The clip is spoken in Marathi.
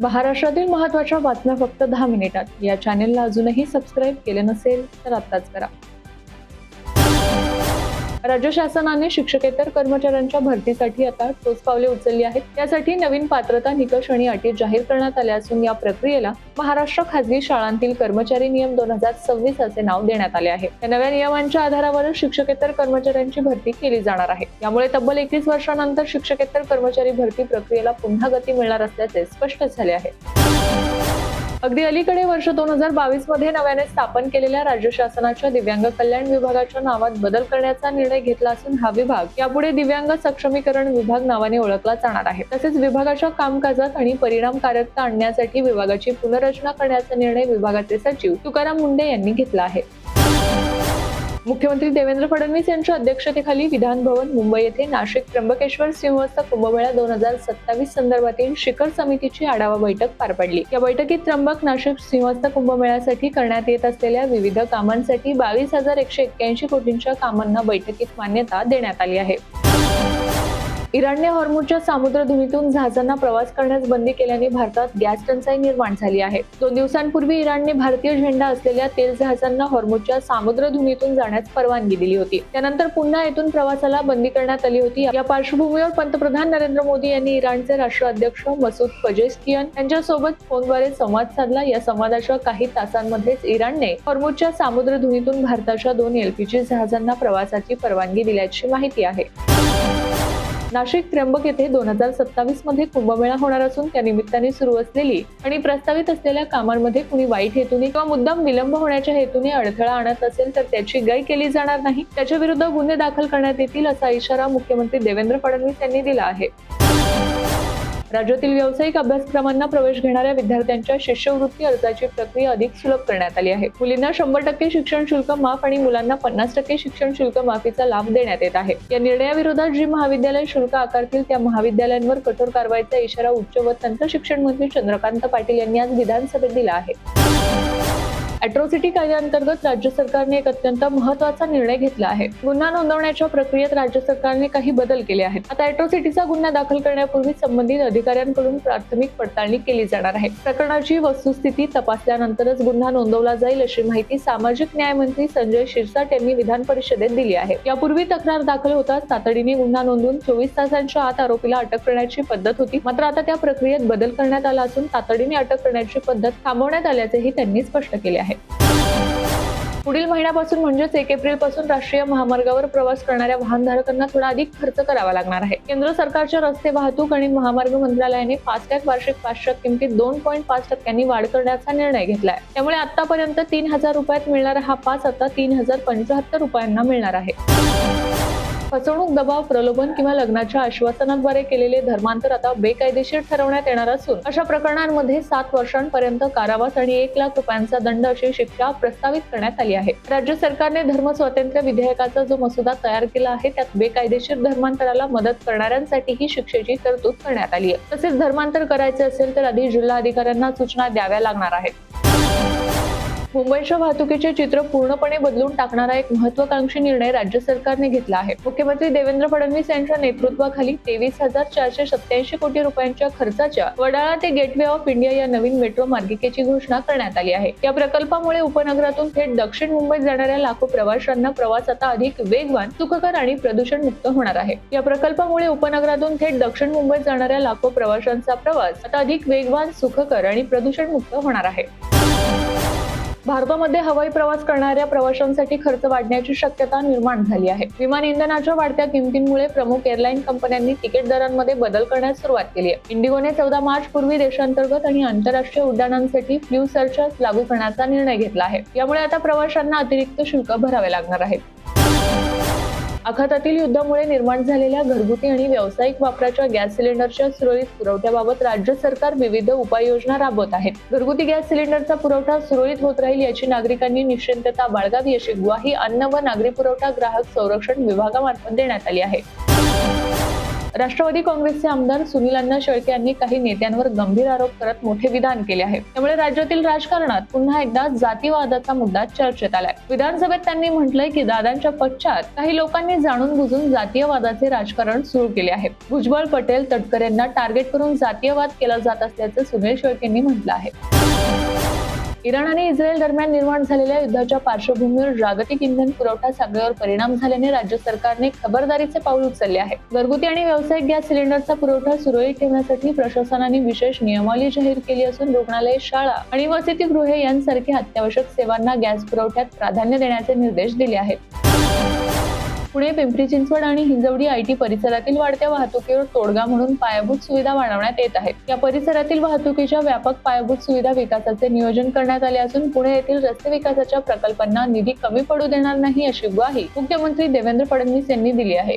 महाराष्ट्रातील महत्त्वाच्या बातम्या फक्त 10 मिनिटात या चॅनेलला अजूनही सबस्क्राईब केले नसेल तर आत्ताच करा. राज्य शासनाने शिक्षकेतर कर्मचाऱ्यांच्या भरतीसाठी आता ठोस पावले उचलली आहेत. त्यासाठी नवीन पात्रता निकष आणि अटी जाहीर करण्यात आल्या असून या प्रक्रियेला महाराष्ट्र खासगी शाळांतील कर्मचारी नियम 2026 असे नाव देण्यात आले आहे. या नव्या नियमांच्या आधारावर शिक्षकेतर कर्मचाऱ्यांची भरती केली जाणार आहे. यामुळे तब्बल 21 वर्षांनंतर शिक्षकेतर कर्मचारी भरती प्रक्रियेला पुन्हा गती मिळणार असल्याचे स्पष्ट झाले आहे. अगदी अलीकडे वर्ष 2022 मध्ये नव्याने स्थापन केलेल्या राज्य शासनाच्या दिव्यांग कल्याण विभागाच्या नावात बदल करण्याचा निर्णय घेतला असून हा विभाग यापुढे दिव्यांग सक्षमीकरण विभाग नावाने ओळखला जाणार आहे. तसेच विभागाच्या कामकाजात आणि परिणामकारकता आणण्यासाठी विभागाची पुनर्रचना करण्याचा निर्णय विभागाचे सचिव तुकाराम मुंढे यांनी घेतला आहे. मुख्यमंत्री देवेंद्र फडणवीस यांच्या अध्यक्षतेखाली विधान भवन मुंबई येथे नाशिक त्र्यंबकेश्वर सिंहस्थ कुंभमेळा 2027 संदर्भातील शिखर समितीची आढावा बैठक पार पडली. या बैठकीत त्र्यंबक नाशिक सिंहस्थ कुंभमेळ्यासाठी करण्यात येत असलेल्या विविध कामांसाठी 22,181 कोटींच्या कामांना बैठकीत मान्यता देण्यात आली आहे. इराणने हॉर्मुझच्या सामुद्रधुनीतून जहाजांना प्रवास करण्यास बंदी केल्याने भारतात गॅस टंचाई निर्माण झाली आहे. 2 दिवसांपूर्वी इराणने भारतीय झेंडा असलेल्या तेल जहाजांना हॉर्मुझच्या सामुद्रधुनीतून जाण्यास परवानगी दिली होती. त्यानंतर पुन्हा येथून प्रवासाला बंदी करण्यात आली होती. या पार्श्वभूमीवर पंतप्रधान नरेंद्र मोदी यांनी इराणचे राष्ट्राध्यक्ष मसूद पेजेश्कियान यांच्यासोबत फोनद्वारे संवाद साधला. या संवादाच्या काही तासांमध्येच इराणने हॉर्मुझच्या सामुद्रधुनीतून भारताच्या 2 LPG जहाजांना प्रवासाची परवानगी दिल्याची माहिती आहे. नाशिक त्र्यंबक येथे 2027 मध्ये कुंभमेळा होणार असून त्या निमित्ताने सुरू असलेली आणि प्रस्तावित असलेल्या कामांमध्ये कुणी वाईट हेतूने किंवा मुद्दाम विलंब होण्याच्या हेतूने अडथळा आणत असेल तर त्याची गय केली जाणार नाही. त्याच्या विरुद्ध गुन्हे दाखल करण्यात येतील असा इशारा मुख्यमंत्री देवेंद्र फडणवीस यांनी दिला आहे. राज्यातील व्यावसायिक अभ्यासक्रमांना प्रवेश घेणाऱ्या विद्यार्थ्यांच्या शिष्यवृत्ती अर्जाची प्रक्रिया अधिक सुलभ करण्यात आली आहे. मुलींना 100% शिक्षण शुल्क माफ आणि मुलांना 50% शिक्षण शुल्क माफीचा लाभ देण्यात येत आहे. या निर्णयाविरोधात जी महाविद्यालय शुल्क आकारतील त्या महाविद्यालयांवर कठोर कारवाईचा इशारा उच्च व तंत्र शिक्षण मंत्री चंद्रकांत पाटील यांनी आज विधानसभेत दिला आहे. अॅट्रॉसिटी कायद्याअंतर्गत राज्य सरकारने एक अत्यंत महत्त्वाचा निर्णय घेतला आहे. गुन्हा नोंदवण्याच्या प्रक्रियेत राज्य सरकारने काही बदल केले आहेत. आता अॅट्रॉसिटीचा गुन्हा दाखल करण्यापूर्वी संबंधित अधिकाऱ्यांकडून प्राथमिक पडताळणी केली जाणार आहे. प्रकरणाची वस्तुस्थिती तपासल्यानंतरच गुन्हा नोंदवला जाईल अशी माहिती सामाजिक न्याय मंत्री संजय शिरसाट यांनी विधान परिषदेत दिली आहे. यापूर्वी तक्रार दाखल होताच तातडीने गुन्हा नोंदवून 24 तासांच्या आत आरोपीला अटक करण्याची पद्धत होती. मात्र आता त्या प्रक्रियेत बदल करण्यात आला असून तातडीने अटक करण्याची पद्धत थांबवण्यात आल्याचेही त्यांनी स्पष्ट केले आहे. पुढील महिन्यापासून म्हणजेच 1 एप्रिल पासून राष्ट्रीय महामार्गावर प्रवास करणाऱ्या वाहनधारकांना थोडा अधिक खर्च करावा लागणार आहे. केंद्र सरकारच्या रस्ते वाहतूक आणि महामार्ग मंत्रालयाने फास्टॅग वार्षिक फास्टॅग किमतीत 2.5% वाढ करण्याचा निर्णय घेतलाय. त्यामुळे आतापर्यंत 3,000 रुपयात मिळणारा हा पास आता 3,075 रुपयांना मिळणार आहे. फसवणूक, दबाव, प्रलोभन किंवा लग्नाच्या आश्वासनाद्वारे केलेले धर्मांतर आता बेकायदेशीर ठरवण्यात येणार असून अशा प्रकरणांमध्ये 7 वर्षांपर्यंत कारावास आणि 1 लाख रुपयांचा दंड अशी शिक्षा प्रस्तावित करण्यात आली आहे. राज्य सरकारने धर्म स्वातंत्र्य विधेयकाचा जो मसुदा तयार केला आहे त्यात बेकायदेशीर धर्मांतराला मदत करणाऱ्यांसाठी ही शिक्षेची तरतूद करण्यात आली आहे. तसेच धर्मांतर करायचे असेल तर आधी जिल्हाधिकाऱ्यांना सूचना द्याव्या लागणार आहेत. मुंबईच्या वाहतुकीचे चित्र पूर्णपणे बदलून टाकणारा एक महत्त्वाकांक्षी निर्णय राज्य सरकारने घेतला आहे. मुख्यमंत्री देवेंद्र फडणवीस यांच्या नेतृत्वाखाली 23,487 कोटी रुपयांच्या खर्चाच्या वडाळा ते गेटवे ऑफ इंडिया या नवीन मेट्रो मार्गिकेची घोषणा करण्यात आली आहे. या प्रकल्पामुळे उपनगरातून थेट दक्षिण मुंबईत जाणाऱ्या लाखो प्रवाशांना प्रवास आता अधिक वेगवान, सुखकर आणि प्रदूषण मुक्त होणार आहे. या प्रकल्पामुळे उपनगरातून थेट दक्षिण मुंबईत जाणाऱ्या लाखो प्रवाशांचा प्रवास आता अधिक वेगवान, सुखकर आणि प्रदूषण मुक्त होणार आहे. भारतामध्ये हवाई प्रवास करणाऱ्या प्रवाशांसाठी खर्च वाढण्याची शक्यता निर्माण झाली आहे. विमान इंधनाच्या वाढत्या किमतींमुळे प्रमुख एअरलाईन कंपन्यांनी तिकीट दरांमध्ये बदल करण्यास सुरुवात केली आहे. इंडिगोने 14 मार्च पूर्वी देशांतर्गत आणि आंतरराष्ट्रीय उड्डाणांसाठी फ्ल्यू सरचार्ज लागू करण्याचा निर्णय घेतला आहे. यामुळे आता प्रवाशांना अतिरिक्त शुल्क भरावे लागणार आहे. आखातातील युद्धामुळे निर्माण झालेल्या घरगुती आणि व्यावसायिक वापराच्या गॅस सिलेंडरच्या सुरळीत पुरवठ्याबाबत राज्य सरकार विविध उपाययोजना राबवत आहे. घरगुती गॅस सिलेंडरचा पुरवठा सुरळीत होत राहील याची नागरिकांनी निश्चिंतता बाळगावी अशी ग्वाही अन्न व नागरी पुरवठा ग्राहक संरक्षण विभागामार्फत देण्यात आली आहे. राष्ट्रवादी काँग्रेसचे आमदार सुनील अण्णा शेळके यांनी काही नेत्यांवर गंभीर आरोप करत मोठे विधान केले आहे. त्यामुळे राज्यातील राजकारणात पुन्हा एकदा जातीवादाचा मुद्दा चर्चेत आलाय. विधानसभेत त्यांनी म्हटलंय की दादांच्या पश्चात काही लोकांनी जाणून बुजून जातीयवादाचे राजकारण सुरू केले आहे. भुजबळ, पटेल, तटकरेंना टार्गेट करून जातीयवाद केला जात असल्याचं सुनील शेळकेंनी म्हटलं आहे. इराण आणि इस्रायल दरम्यान निर्माण झालेल्या युद्धाच्या पार्श्वभूमीवर जागतिक इंधन पुरवठा साखळीवर परिणाम झाल्याने राज्य सरकारने खबरदारीचे पाऊल उचलले आहे. घरगुती आणि व्यावसायिक गॅस सिलेंडरचा पुरवठा सुरळीत ठेवण्यासाठी प्रशासनाने विशेष नियमावली जाहीर केली असून रुग्णालये, शाळा आणि वसतिगृहे यांसारख्या अत्यावश्यक सेवांना गॅस पुरवठ्यात प्राधान्य देण्याचे निर्देश दिले आहेत. पुणे, पिंपरी चिंचवड आणि हिंजवडी आयटी परिसरातील वाढत्या वाहतुकीवर तोडगा म्हणून पायाभूत सुविधा वाढवण्यात येत आहेत. या परिसरातील वाहतुकीच्या व्यापक पायाभूत सुविधा विकासाचे नियोजन करण्यात आले असून पुणे येथील रस्ते विकासाच्या प्रकल्पांना निधी कमी पडू देणार नाही अशी ग्वाही मुख्यमंत्री देवेंद्र फडणवीस यांनी दिली आहे.